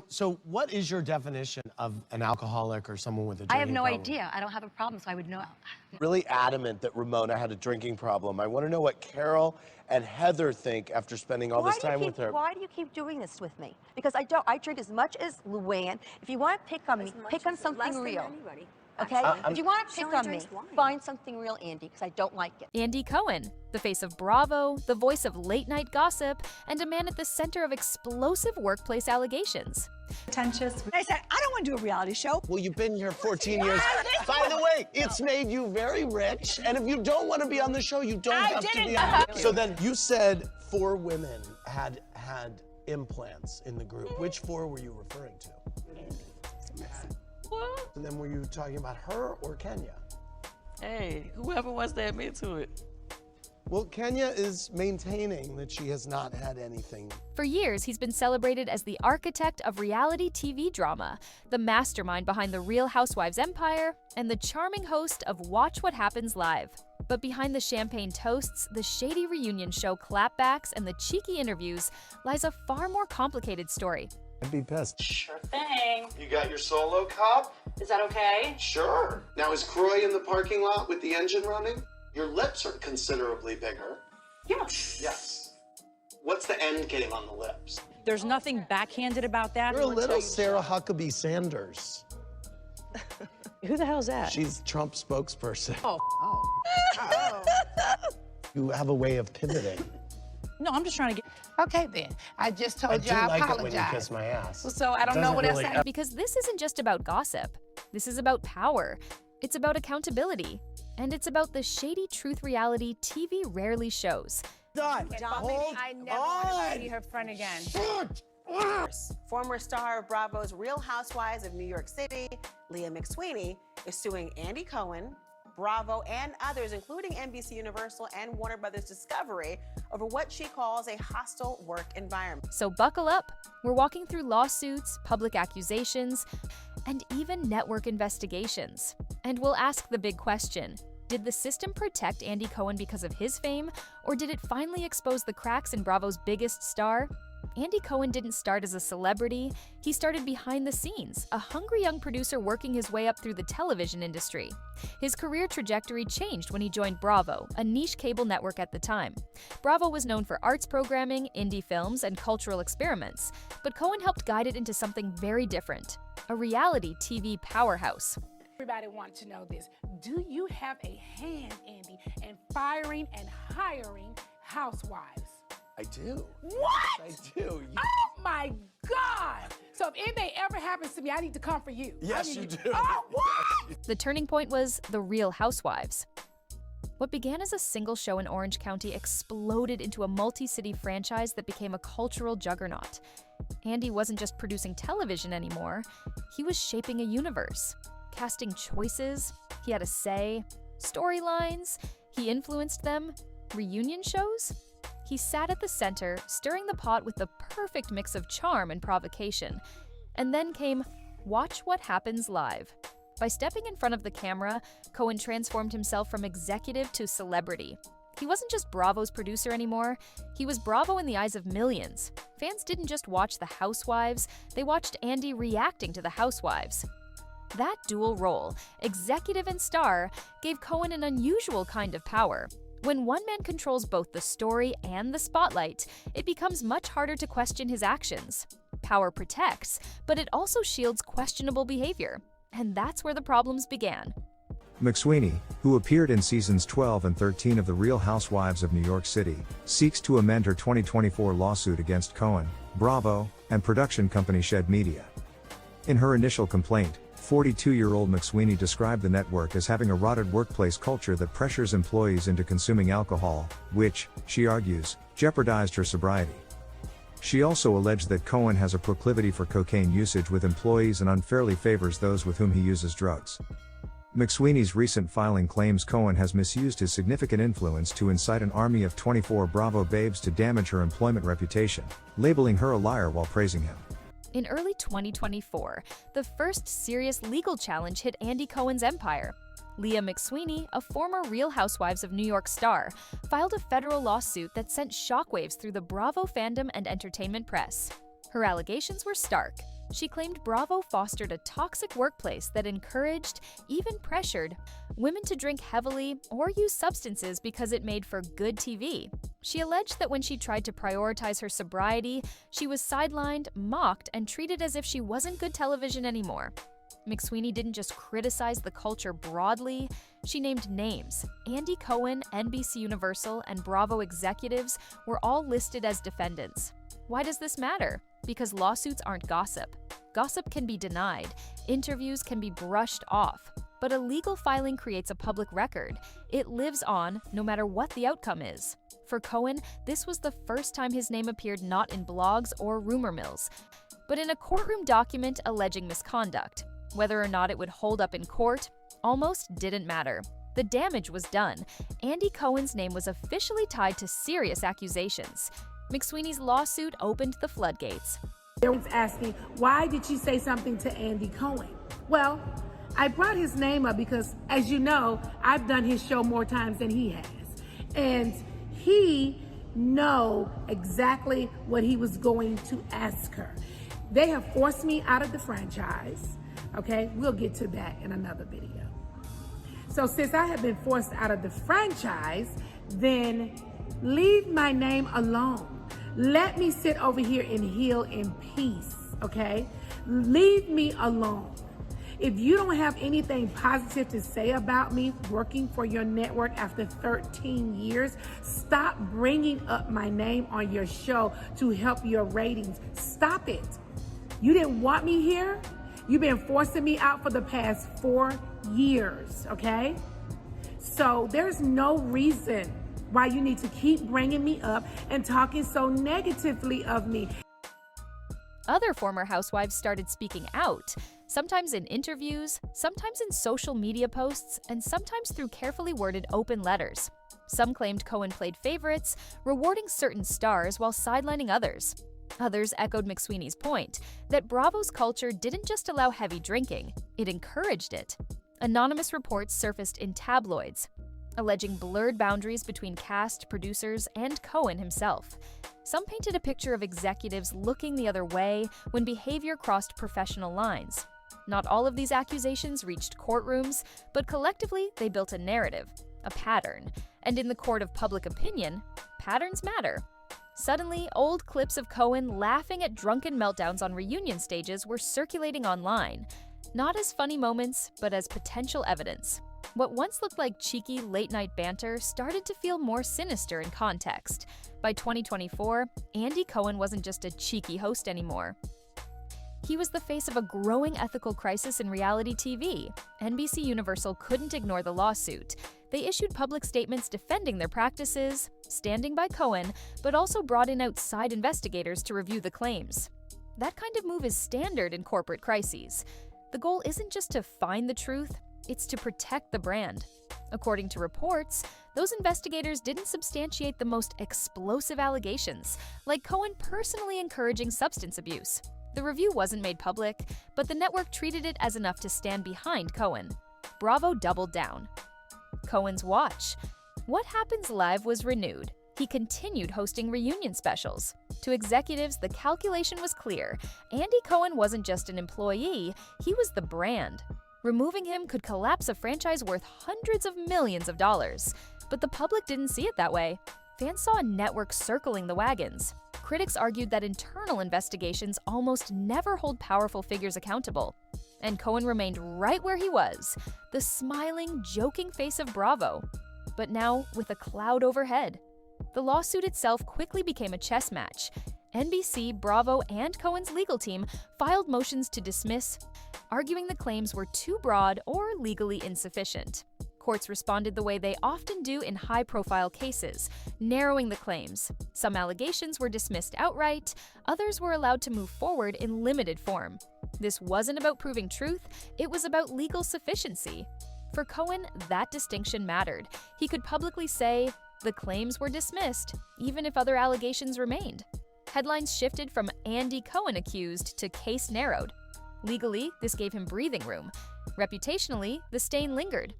So what is your definition of an alcoholic or someone with a drinking I have no problem? idea. I don't have a problem, so I would know. Really adamant that Ramona had a drinking problem. I want to know what Carol and Heather think after spending all this time with her. Why do you keep doing this with me? Because I don't. I drink as much as Luann. If you want to pick on me, pick on something real. Okay? If you want to pick on me, find something real, Andy, because I don't like it. Andy Cohen, the face of Bravo, the voice of late-night gossip, and a man at the center of explosive workplace allegations. Pretentious. I said, I don't want to do a reality show. Well, you've been here 14 years. By the way, it's made you very rich. And if you don't want to be on the show, you don't have to be on it. So then you said 4 women had implants in the group. Which 4 were you referring to? What? And then were you talking about her or Kenya? Hey, whoever wants to admit to it. Well, Kenya is maintaining that she has not had anything. For years, he's been celebrated as the architect of reality TV drama, the mastermind behind the Real Housewives empire, and the charming host of Watch What Happens Live. But behind the champagne toasts, the Shady reunion show clapbacks, and the cheeky interviews lies a far more complicated story. I'd be pissed. Sure thing. You got your solo cup? Is that okay? Sure. Now, is Croy in the parking lot with the engine running? Your lips are considerably bigger. Yes. Yes. What's the end game on the lips? There's nothing backhanded about that. You're a little Sarah Huckabee Sanders. Who the hell's that? She's Trump's spokesperson. Oh. You have a way of pivoting. No, I'm just trying to get... Okay, then. I just told you I I like it when you apologize. kiss my ass. So I don't know what else I... Because this isn't just about gossip. This is about power. It's about accountability. And it's about the shady truth reality TV rarely shows. Done. I never want to see her friend again. Former star of Bravo's Real Housewives of New York City, Leah McSweeney, is suing Andy Cohen, Bravo, and others, including NBC Universal and Warner Brothers Discovery, over what she calls a hostile work environment. So buckle up. We're walking through lawsuits, public accusations, and even network investigations. And we'll ask the big question. Did the system protect Andy Cohen because of his fame, or did it finally expose the cracks in Bravo's biggest star? Andy Cohen didn't start as a celebrity. He started behind the scenes, a hungry young producer working his way up through the television industry. His career trajectory changed when he joined Bravo, a niche cable network at the time. Bravo was known for arts programming, indie films, and cultural experiments, but Cohen helped guide it into something very different, a reality TV powerhouse. Everybody wants to know this. Do you have a hand, Andy, in firing and hiring housewives? I do. What? I do. Oh my God! So if anything ever happens to me, I need to come for you. Yes, you do. Oh, what? The turning point was The Real Housewives. What began as a single show in Orange County exploded into a multi-city franchise that became a cultural juggernaut. Andy wasn't just producing television anymore, he was shaping a universe. Casting choices, he had a say, storylines, he influenced them, reunion shows. He sat at the center, stirring the pot with the perfect mix of charm and provocation. And then came Watch What Happens Live. By stepping in front of the camera, Cohen transformed himself from executive to celebrity. He wasn't just Bravo's producer anymore, he was Bravo in the eyes of millions. Fans didn't just watch the Housewives, they watched Andy reacting to the Housewives. That dual role, executive and star, gave Cohen an unusual kind of power. When one man controls both the story and the spotlight, it becomes much harder to question his actions. Power protects, but it also shields questionable behavior. And that's where the problems began. McSweeney, who appeared in seasons 12 and 13 of The Real Housewives of New York City, seeks to amend her 2024 lawsuit against Cohen, Bravo, and production company Shady Media. In her initial complaint, 42-year-old McSweeney described the network as having a rotted workplace culture that pressures employees into consuming alcohol, which, she argues, jeopardized her sobriety. She also alleged that Cohen has a proclivity for cocaine usage with employees and unfairly favors those with whom he uses drugs. McSweeney's recent filing claims Cohen has misused his significant influence to incite an army of 24 Bravo babes to damage her employment reputation, labeling her a liar while praising him. In early 2024, the first serious legal challenge hit Andy Cohen's empire. Leah McSweeney, a former Real Housewives of New York star, filed a federal lawsuit that sent shockwaves through the Bravo fandom and entertainment press. Her allegations were stark. She claimed Bravo fostered a toxic workplace that encouraged, even pressured, women to drink heavily or use substances because it made for good TV. She alleged that when she tried to prioritize her sobriety, she was sidelined, mocked, and treated as if she wasn't good television anymore. McSweeney didn't just criticize the culture broadly, she named names. Andy Cohen, NBC Universal, and Bravo executives were all listed as defendants. Why does this matter? Because lawsuits aren't gossip. Gossip can be denied, interviews can be brushed off, but a legal filing creates a public record. It lives on no matter what the outcome is. For Cohen, this was the first time his name appeared not in blogs or rumor mills, but in a courtroom document alleging misconduct. Whether or not it would hold up in court almost didn't matter. The damage was done. Andy Cohen's name was officially tied to serious accusations. McSweeney's lawsuit opened the floodgates. They was asking, why did you say something to Andy Cohen? Well, I brought his name up because, as you know, I've done his show more times than he has. And he know exactly what he was going to ask her. They have forced me out of the franchise. Okay, we'll get to that in another video. So since I have been forced out of the franchise, then leave my name alone. Let me sit over here and heal in peace, okay? Leave me alone. If you don't have anything positive to say about me working for your network after 13 years, stop bringing up my name on your show to help your ratings. Stop it. You didn't want me here? You've been forcing me out for the past 4 years, okay? So there's no reason why you need to keep bringing me up and talking so negatively of me. Other former housewives started speaking out, sometimes in interviews, sometimes in social media posts, and sometimes through carefully worded open letters. Some claimed Cohen played favorites, rewarding certain stars while sidelining others. Others echoed McSweeney's point that Bravo's culture didn't just allow heavy drinking, it encouraged it. Anonymous reports surfaced in tabloids, alleging blurred boundaries between cast, producers, and Cohen himself. Some painted a picture of executives looking the other way when behavior crossed professional lines. Not all of these accusations reached courtrooms, but collectively they built a narrative, a pattern. And in the court of public opinion, patterns matter. Suddenly, old clips of Cohen laughing at drunken meltdowns on reunion stages were circulating online, not as funny moments, but as potential evidence. What once looked like cheeky late-night banter started to feel more sinister in context. By 2024, Andy Cohen wasn't just a cheeky host anymore. He was the face of a growing ethical crisis in reality TV. NBC Universal couldn't ignore the lawsuit. They issued public statements defending their practices, standing by Cohen, but also brought in outside investigators to review the claims. That kind of move is standard in corporate crises. The goal isn't just to find the truth, it's to protect the brand. According to reports, those investigators didn't substantiate the most explosive allegations, like Cohen personally encouraging substance abuse. The review wasn't made public, but the network treated it as enough to stand behind Cohen. Bravo doubled down. Cohen's watch. What Happens Live was renewed. He continued hosting reunion specials. To executives, the calculation was clear. Andy Cohen wasn't just an employee, he was the brand. Removing him could collapse a franchise worth hundreds of millions of dollars. But the public didn't see it that way. Fans saw a network circling the wagons. Critics argued that internal investigations almost never hold powerful figures accountable. And Cohen remained right where he was, the smiling, joking face of Bravo. But now, with a cloud overhead. The lawsuit itself quickly became a chess match. NBC, Bravo, and Cohen's legal team filed motions to dismiss, arguing the claims were too broad or legally insufficient. Courts responded the way they often do in high-profile cases, narrowing the claims. Some allegations were dismissed outright, others were allowed to move forward in limited form. This wasn't about proving truth, it was about legal sufficiency. For Cohen, that distinction mattered. He could publicly say, the claims were dismissed, even if other allegations remained. Headlines shifted from Andy Cohen accused to case narrowed. Legally, this gave him breathing room. Reputationally, the stain lingered.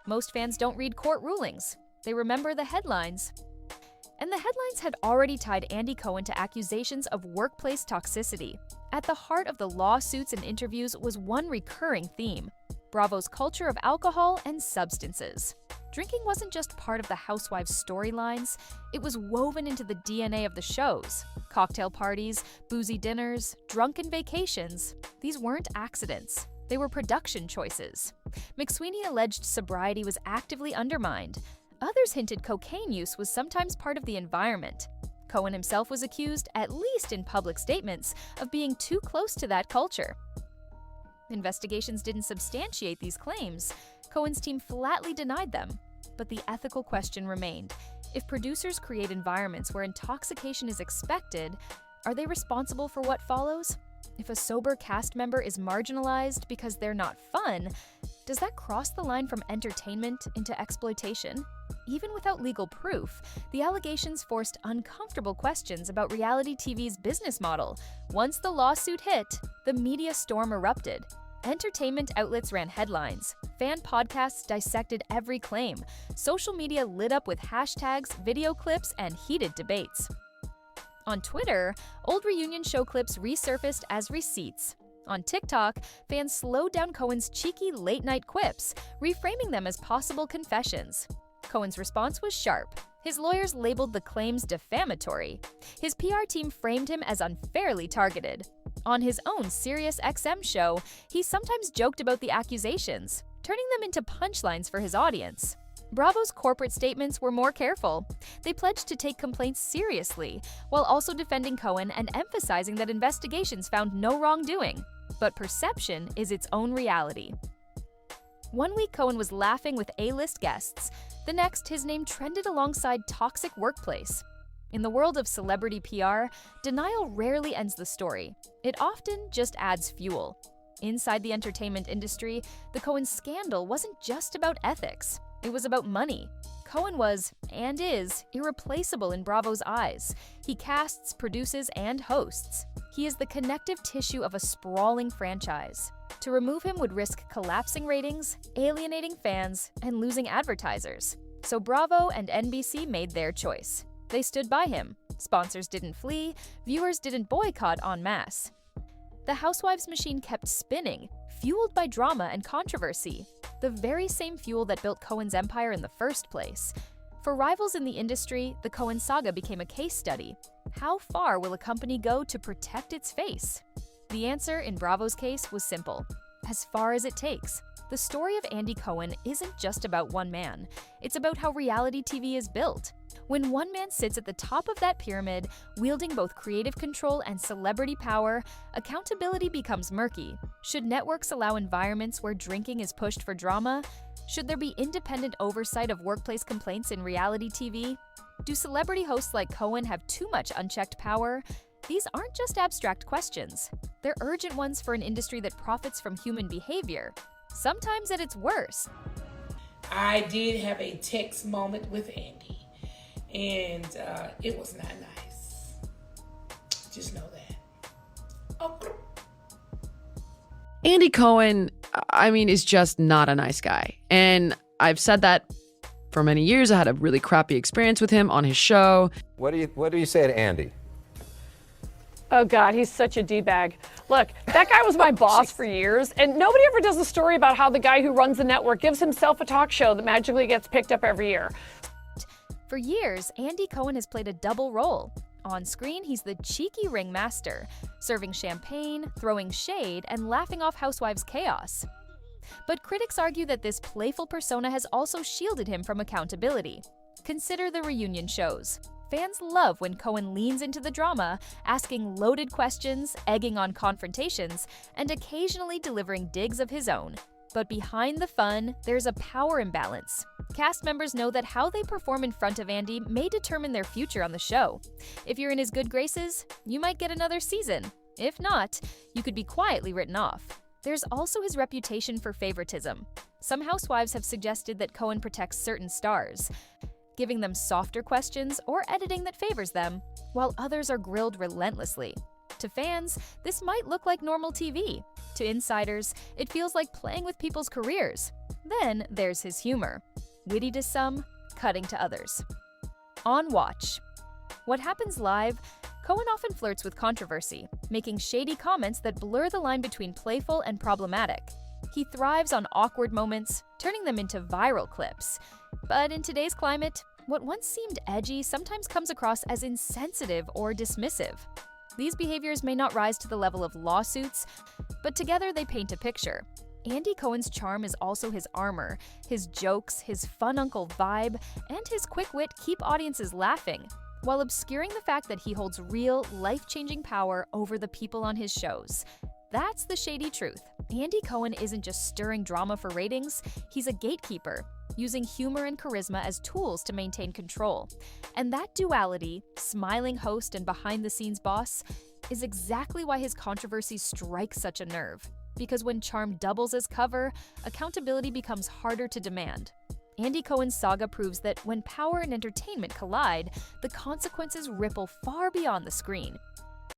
Most fans don't read court rulings. They remember the headlines. And the headlines had already tied Andy Cohen to accusations of workplace toxicity. At the heart of the lawsuits and interviews was one recurring theme: Bravo's culture of alcohol and substances. Drinking wasn't just part of the Housewives' storylines, it was woven into the DNA of the shows. Cocktail parties, boozy dinners, drunken vacations, these weren't accidents. They were production choices. McSweeney alleged sobriety was actively undermined. Others hinted cocaine use was sometimes part of the environment. Cohen himself was accused, at least in public statements, of being too close to that culture. Investigations didn't substantiate these claims. Cohen's team flatly denied them. But the ethical question remained. If producers create environments where intoxication is expected, are they responsible for what follows? If a sober cast member is marginalized because they're not fun, does that cross the line from entertainment into exploitation? Even without legal proof, the allegations forced uncomfortable questions about reality TV's business model. Once the lawsuit hit, the media storm erupted. Entertainment outlets ran headlines. Fan podcasts dissected every claim. Social media lit up with hashtags, video clips, and heated debates. On Twitter, old reunion show clips resurfaced as receipts. On TikTok, fans slowed down Cohen's cheeky late-night quips, reframing them as possible confessions. Cohen's response was sharp. His lawyers labeled the claims defamatory. His PR team framed him as unfairly targeted. On his own SiriusXM show, he sometimes joked about the accusations, turning them into punchlines for his audience. Bravo's corporate statements were more careful. They pledged to take complaints seriously, while also defending Cohen and emphasizing that investigations found no wrongdoing. But perception is its own reality. One week, Cohen was laughing with A-list guests. The next, his name trended alongside toxic workplace. In the world of celebrity PR, denial rarely ends the story. It often just adds fuel. Inside the entertainment industry, the Cohen scandal wasn't just about ethics. It was about money. Cohen was, and is, irreplaceable in Bravo's eyes. He casts, produces, and hosts. He is the connective tissue of a sprawling franchise. To remove him would risk collapsing ratings, alienating fans, and losing advertisers. So Bravo and NBC made their choice. They stood by him. Sponsors didn't flee, viewers didn't boycott en masse. The Housewives machine kept spinning, fueled by drama and controversy, the very same fuel that built Cohen's empire in the first place. For rivals in the industry, the Cohen saga became a case study. How far will a company go to protect its face? The answer in Bravo's case was simple: as far as it takes. The story of Andy Cohen isn't just about one man. It's about how reality TV is built. When one man sits at the top of that pyramid, wielding both creative control and celebrity power, accountability becomes murky. Should networks allow environments where drinking is pushed for drama? Should there be independent oversight of workplace complaints in reality TV? Do celebrity hosts like Cohen have too much unchecked power? These aren't just abstract questions. They're urgent ones for an industry that profits from human behavior, sometimes at its worst. I did have a text moment with Andy, and it was not nice. Just know that. Oh. Andy Cohen, is just not a nice guy. And I've said that for many years. I had a really crappy experience with him on his show. What do you say to Andy? Oh, God, he's such a D-bag. Look, that guy was my boss for years, and nobody ever does a story about how the guy who runs the network gives himself a talk show that magically gets picked up every year. For years, Andy Cohen has played a double role. On screen, he's the cheeky ringmaster, serving champagne, throwing shade, and laughing off Housewives' chaos. But critics argue that this playful persona has also shielded him from accountability. Consider the reunion shows. Fans love when Cohen leans into the drama, asking loaded questions, egging on confrontations, and occasionally delivering digs of his own. But behind the fun, there's a power imbalance. Cast members know that how they perform in front of Andy may determine their future on the show. If you're in his good graces, you might get another season. If not, you could be quietly written off. There's also his reputation for favoritism. Some housewives have suggested that Cohen protects certain stars, giving them softer questions or editing that favors them, while others are grilled relentlessly. To fans, this might look like normal TV. To insiders, it feels like playing with people's careers. Then there's his humor. Witty to some, cutting to others. On Watch, What happens live? Cohen often flirts with controversy, making shady comments that blur the line between playful and problematic. He thrives on awkward moments, turning them into viral clips. But in today's climate, what once seemed edgy sometimes comes across as insensitive or dismissive. These behaviors may not rise to the level of lawsuits, but together they paint a picture. Andy Cohen's charm is also his armor. His jokes, his fun uncle vibe, and his quick wit keep audiences laughing, while obscuring the fact that he holds real, life-changing power over the people on his shows. That's the shady truth. Andy Cohen isn't just stirring drama for ratings, he's a gatekeeper, using humor and charisma as tools to maintain control. And that duality, smiling host and behind-the-scenes boss, is exactly why his controversies strike such a nerve. Because when charm doubles as cover, accountability becomes harder to demand. Andy Cohen's saga proves that when power and entertainment collide, the consequences ripple far beyond the screen.